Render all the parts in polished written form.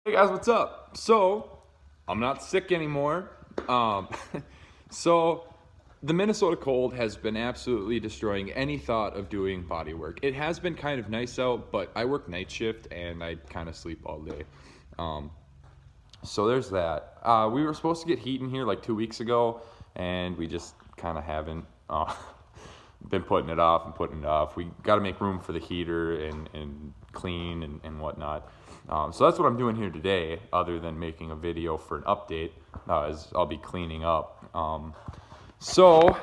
Hey guys, what's up? So, I'm not sick anymore. Um, so, the Minnesota cold has been absolutely destroying any thought of doing body work. It has been kind of nice out, but I work night shift and I kind of sleep all day. Um, so there's that. We were supposed to get heat in here like 2 weeks ago, and we just kind of haven't been putting it off and putting it off. We got to make room for the heater and clean and whatnot. So that's what I'm doing here today, other than making a video for an update, as I'll be cleaning up. So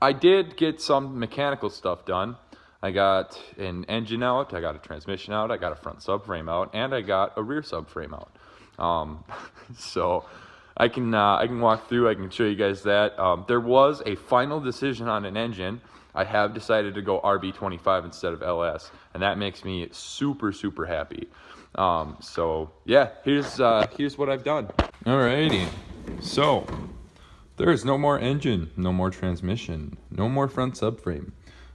I did get some mechanical stuff done. I got an engine out, I got a transmission out, I got a front subframe out, and I got a rear subframe out. So I can walk through, I can show you guys that. There was a final decision on an engine. I have decided to go RB25 instead of LS, and that makes me super, super happy. So yeah, here's what I've done. Alrighty, so there's no more engine, no more transmission, no more front subframe.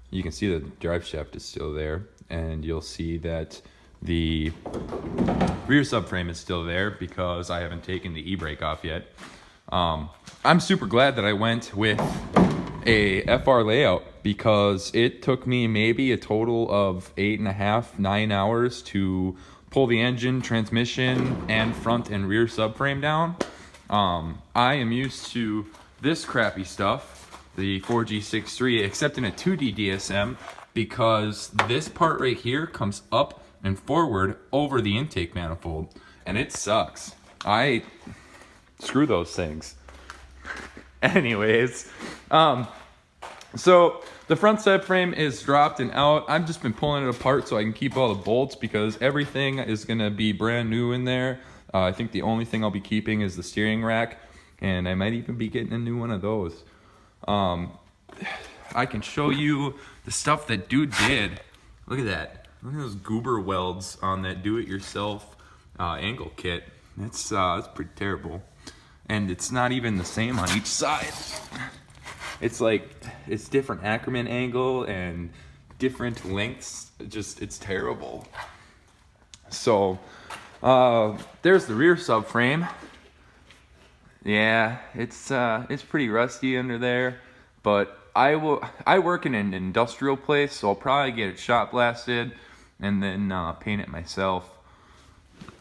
You can see the drive shaft is still there, and you'll see that the rear subframe is still there because I haven't taken the e-brake off yet. I'm super glad that I went with a FR layout because it took me maybe a total of 8.5, 9 hours to pull the engine, transmission, and front and rear subframe down. I am used to this crappy stuff, the 4G63, except in a 2D DSM, because this part right here comes up and forward over the intake manifold, and it sucks. Screw those things. Anyways, so the front subframe is dropped and out. I've just been pulling it apart so I can keep all the bolts because everything is gonna be brand new in there. I think the only thing I'll be keeping is the steering rack, and I might even be getting a new one of those. I can show you the stuff that dude did. Look at that. Look at those goober welds on that do-it-yourself angle kit. It's pretty terrible. And it's not even the same on each side. It's like, it's different Ackerman angle and different lengths. It's terrible. So, there's the rear subframe. Yeah, it's pretty rusty under there, but I work in an industrial place, so I'll probably get it shot blasted and then paint it myself.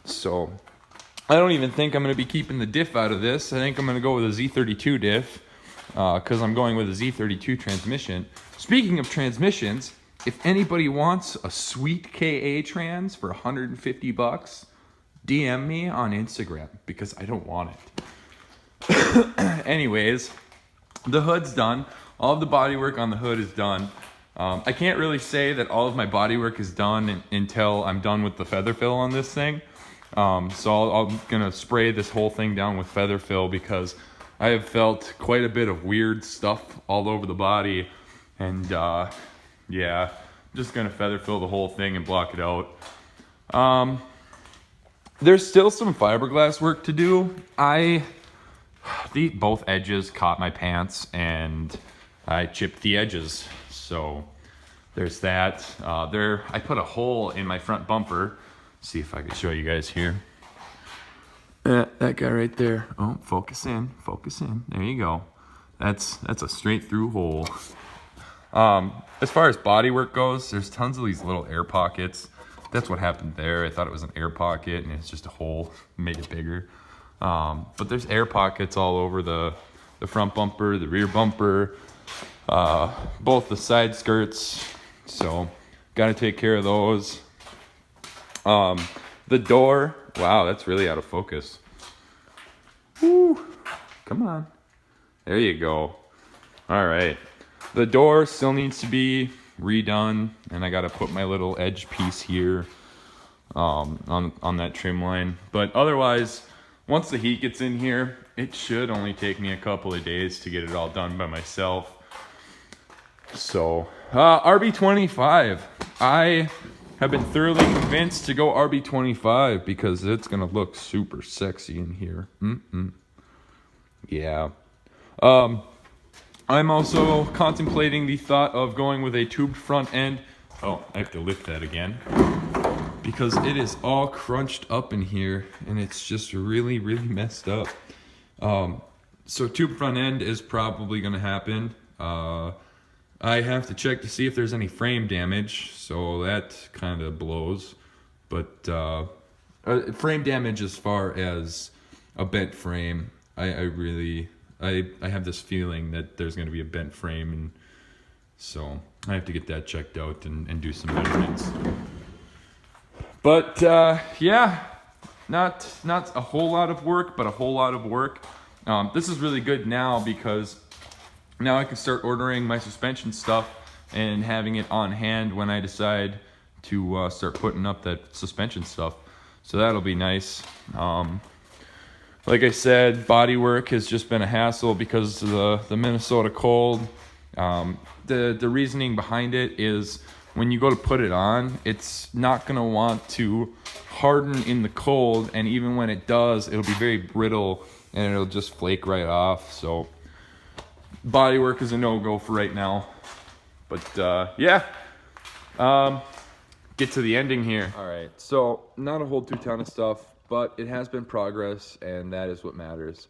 So I don't even think I'm going to be keeping the diff out of this. I think I'm going to go with a Z32 diff because I'm going with a Z32 transmission. Speaking of transmissions, if anybody wants a sweet KA trans for $150, DM me on Instagram because I don't want it. Anyways, the hood's done. All of the body work on the hood is done. I can't really say that all of my body work is done until I'm done with the feather fill on this thing. So I'm gonna spray this whole thing down with feather fill because I have felt quite a bit of weird stuff all over the body. And yeah, I'm just gonna feather fill the whole thing and block it out. There's still some fiberglass work to do. Both edges caught my pants and I chipped the edges. So there's that. I put a hole in my front bumper. See if I can show you guys here. That guy right there. Oh, focus in, focus in. There you go. That's a straight through hole. As far as body work goes, there's tons of these little air pockets. That's what happened there. I thought it was an air pocket and it's just a hole, made it bigger. But there's air pockets all over the front bumper, the rear bumper, both the side skirts. So got to take care of those. The door, wow, that's really out of focus. Woo, come on. There you go. All right. The door still needs to be redone, and I got to put my little edge piece here on that trim line. But otherwise, once the heat gets in here, it should only take me a couple of days to get it all done by myself. So, RB25. I have been thoroughly convinced to go RB25 because it's going to look super sexy in here. Yeah. I'm also contemplating the thought of going with a tubed front end. Oh, I have to lift that again. because it is all crunched up in here and it's just really, really messed up. So tube front end is probably gonna happen. I have to check to see if there's any frame damage, so that kind of blows. But frame damage as far as a bent frame, I have this feeling that there's going to be a bent frame, and so I have to get that checked out and do some measurements. But yeah, not a whole lot of work, but a whole lot of work. This is really good now because now I can start ordering my suspension stuff and having it on hand when I decide to start putting up that suspension stuff. So that'll be nice. Like I said, body work has just been a hassle because of the Minnesota cold. The reasoning behind it is when you go to put it on, it's not gonna want to harden in the cold, and even when it does, it'll be very brittle and it'll just flake right off. So body work is a no-go for right now. But yeah, get to the ending here. All right, so not a whole ton of stuff, but it has been progress, and that is what matters.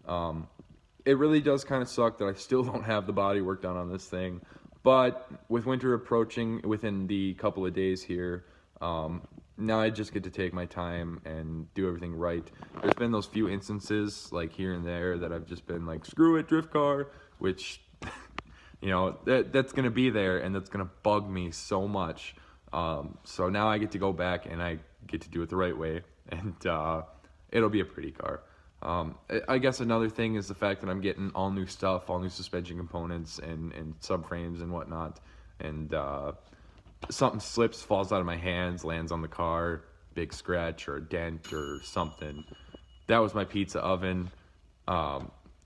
It really does kind of suck that I still don't have the body work done on this thing, but with winter approaching within the couple of days here, now I just get to take my time and do everything right. There's been those few instances, like here and there, that I've just been like, screw it, drift car, which, you know, that's going to be there, and that's going to bug me so much. So now I get to go back and I get to do it the right way, and it'll be a pretty car. I guess another thing is the fact that I'm getting all new stuff, all new suspension components and subframes and whatnot, and something slips, falls out of my hands, lands on the car, big scratch or a dent or something. That was my pizza oven.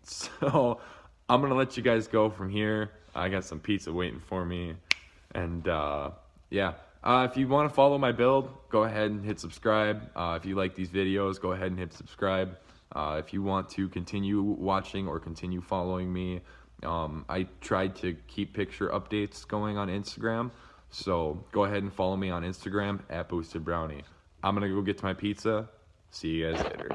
So I'm gonna let you guys go from here. I got some pizza waiting for me, and yeah. If you want to follow my build, go ahead and hit subscribe. If you like these videos, go ahead and hit subscribe. If you want to continue watching or continue following me, I tried to keep picture updates going on Instagram, so go ahead and follow me on Instagram @BoostedBrownie. I'm gonna go get to my pizza. See you guys later.